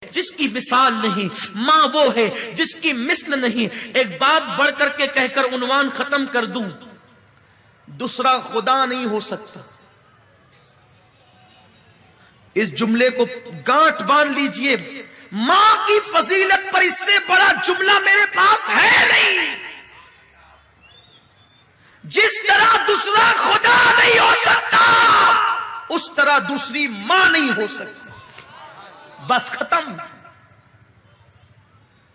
جس کی مثال نہیں، ماں وہ ہے جس کی مثل نہیں۔ ایک بات بڑھ کر کے کہہ کر عنوان ختم کر دوں، دوسرا خدا نہیں ہو سکتا۔ اس جملے کو گانٹھ باندھ لیجئے، ماں کی فضیلت پر اس سے بڑا جملہ میرے پاس ہے نہیں۔ جس طرح دوسرا خدا نہیں ہو سکتا، اس طرح دوسری ماں نہیں ہو سکتی۔ بس ختم۔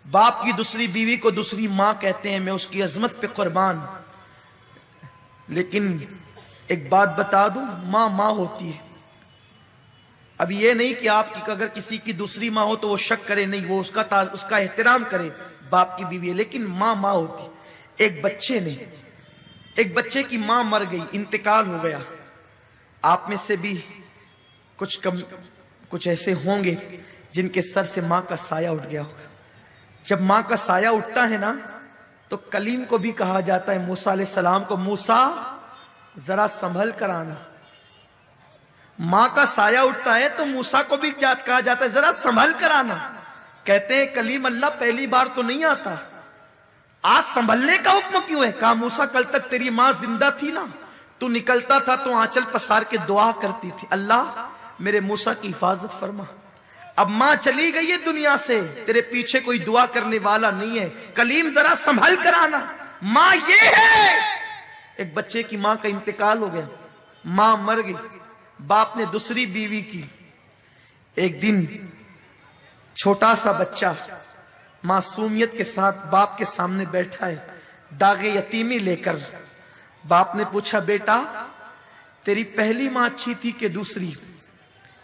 باپ کی دوسری بیوی کو دوسری ماں کہتے ہیں، میں اس کی عظمت پہ قربان۔ لیکن ایک بات بتا دوں، ماں ماں ہوتی ہے۔ اب یہ نہیں کہ آپ کی اگر کسی کی دوسری ماں ہو تو وہ شک کرے، نہیں، وہ اس کا احترام کرے، باپ کی بیوی ہے، لیکن ماں ماں ہوتی۔ ایک بچے کی ماں مر گئی، انتقال ہو گیا۔ آپ میں سے بھی کچھ ایسے ہوں گے جن کے سر سے ماں کا سایہ اٹھ گیا ہوگا۔ جب ماں کا سایہ اٹھتا ہے نا تو کلیم کو بھی کہا جاتا ہے، موسیٰ علیہ السلام کو، موسیٰ ذرا سنبھل کر آنا۔ ماں کا سایہ اٹھتا ہے تو موسیٰ کو بھی کہا جاتا ہے ذرا سنبھل کر آنا۔ کہتے ہیں کلیم اللہ پہلی بار تو نہیں آتا، آج سنبھلنے کا حکم کیوں ہے؟ کہا موسیٰ کل تک تیری ماں زندہ تھی نا، تو نکلتا تھا تو آنچل پسار کے دعا کرتی تھی، اللہ میرے موسیٰ کی حفاظت فرما۔ اب ماں چلی گئی ہے دنیا سے، تیرے پیچھے کوئی دعا کرنے والا نہیں ہے، کلیم ذرا سنبھل کر آنا۔ ماں یہ ہے۔ ایک بچے کی ماں کا انتقال ہو گیا، ماں مر گئی، باپ نے دوسری بیوی کی۔ ایک دن چھوٹا سا بچہ معصومیت کے ساتھ باپ کے سامنے بیٹھا ہے، داغ یتیمی لے کر۔ باپ نے پوچھا، بیٹا تیری پہلی ماں اچھی تھی کہ دوسری؟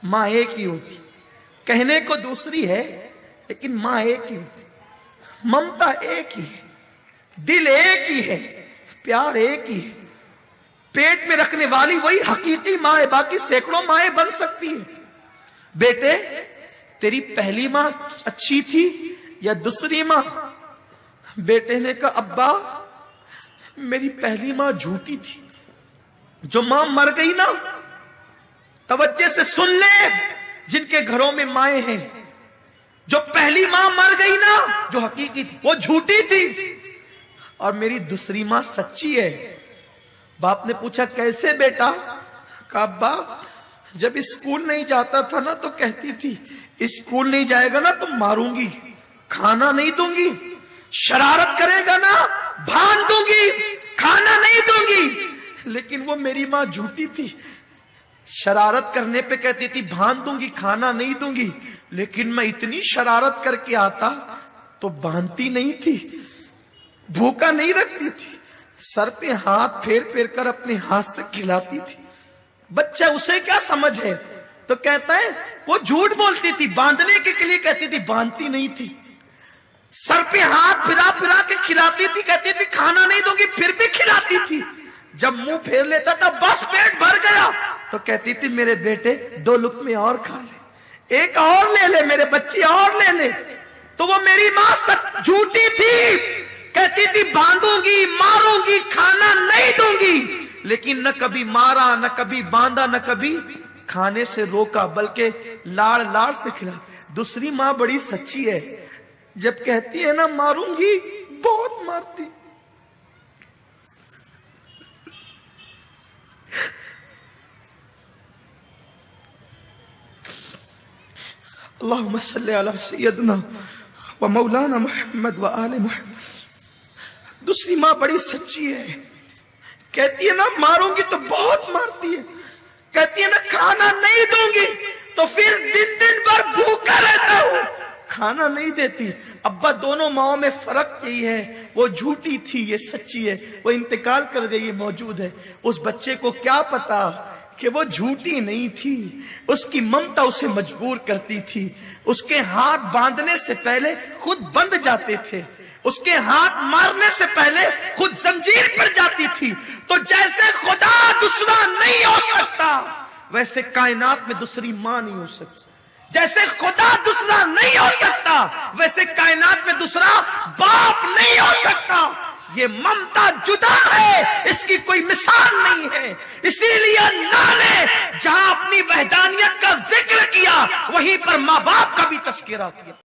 ماں ایک ہی ہوتی، کہنے کو دوسری ہے لیکن ماں ایک ہی ہوتی، ممتا ایک ہی ہے، دل ایک ہی ہے، پیار ایک ہی ہے، پیٹ میں رکھنے والی وہی حقیقی ماں ہے، باقی سینکڑوں مائیں بن سکتی ہیں۔ بیٹے تیری پہلی ماں اچھی تھی یا دوسری ماں؟ بیٹے نے کہا، ابا میری پہلی ماں جھوٹی تھی۔ جو ماں مر گئی نا، توجہ سے سن لے جن کے گھروں میں مائیں ہیں، جو پہلی ماں مر گئی نا جو حقیقی تھی وہ جھوٹی تھی، اور میری دوسری ماں سچی ہے۔ باپ نے پوچھا کیسے بیٹا؟ کہا ابا جب اسکول نہیں جاتا تھا نا تو کہتی تھی اسکول نہیں جائے گا نا تو ماروں گی، کھانا نہیں دوں گی، شرارت کرے گا نا بھان دوں گی، کھانا نہیں دوں گی۔ لیکن وہ میری ماں جھوٹی تھی، شرارت کرنے پہ کہتی تھی بھان دوں گی، کھانا نہیں دوں گی، لیکن میں اتنی شرارت کر کے آتا تو باندھتی نہیں تھی، بھوکا نہیں رکھتی تھی، سر پہ ہاتھ پھیر پھیر کر اپنے ہاتھ سے کھلاتی تھی۔ بچہ اسے کیا سمجھ ہے؟ تو کہتا ہے وہ جھوٹ بولتی تھی، باندھنے کے لیے کہتی تھی، باندھتی نہیں تھی، سر پہ ہاتھ پھرا پھرا کے کھلاتی تھی، کہتی تھی کھانا نہیں دوں گی، پھر بھی کھلاتی تھی۔ جب منہ پھیر لیتا تھا بس پیٹ بھر گیا تو کہتی تھی میرے بیٹے 2 لقمے اور کھا لے، ایک اور لے لے، میرے بچے اور لے لے۔ تو وہ میری ماں سچ جھوٹی تھی، کہتی تھی باندھوں گی، ماروں گی، کھانا نہیں دوں گی، لیکن نہ کبھی مارا، نہ کبھی باندھا، نہ کبھی کھانے سے روکا، بلکہ لاڑ لاڑ سے کھلا۔ دوسری ماں بڑی سچی ہے، جب کہتی ہے نا ماروں گی بہت مارتی۔ اللہم صلی علی سیدنا و مولانا محمد و آل محمد۔ دوسری ماں بڑی سچی ہے، کہتی ہے نا ماروں گی تو بہت مارتی ہے، کہتی ہے نا کھانا نہیں دوں گی تو پھر دن بھر بھوکا رہتا ہوں، کھانا نہیں دیتی۔ ابا دونوں ماؤں میں فرق یہی ہے، وہ جھوٹی تھی، یہ سچی ہے، وہ انتقال کر گئی، یہ موجود ہے۔ اس بچے کو کیا پتا کہ وہ جھوٹی نہیں تھی، اس کی ممتا اسے مجبور کرتی تھی۔ اس کے ہاتھ باندھنے سے پہلے خود بندھ جاتے تھے، اس کے ہاتھ مارنے سے پہلے خود زنجیر پر جاتی تھی۔ تو جیسے خدا دوسرا نہیں ہو سکتا ویسے کائنات میں دوسری ماں نہیں ہو سکتی، جیسے خدا دوسرا نہیں ہو سکتا ویسے کائنات میں دوسرا باپ نہیں ہو سکتا۔ یہ ممتا جدا ہے، اس کی کوئی مثال نہیں ہے۔ اسی لیے اللہ نے جہاں اپنی وحدانیت کا ذکر کیا وہیں پر ماں باپ کا بھی تذکرہ کیا۔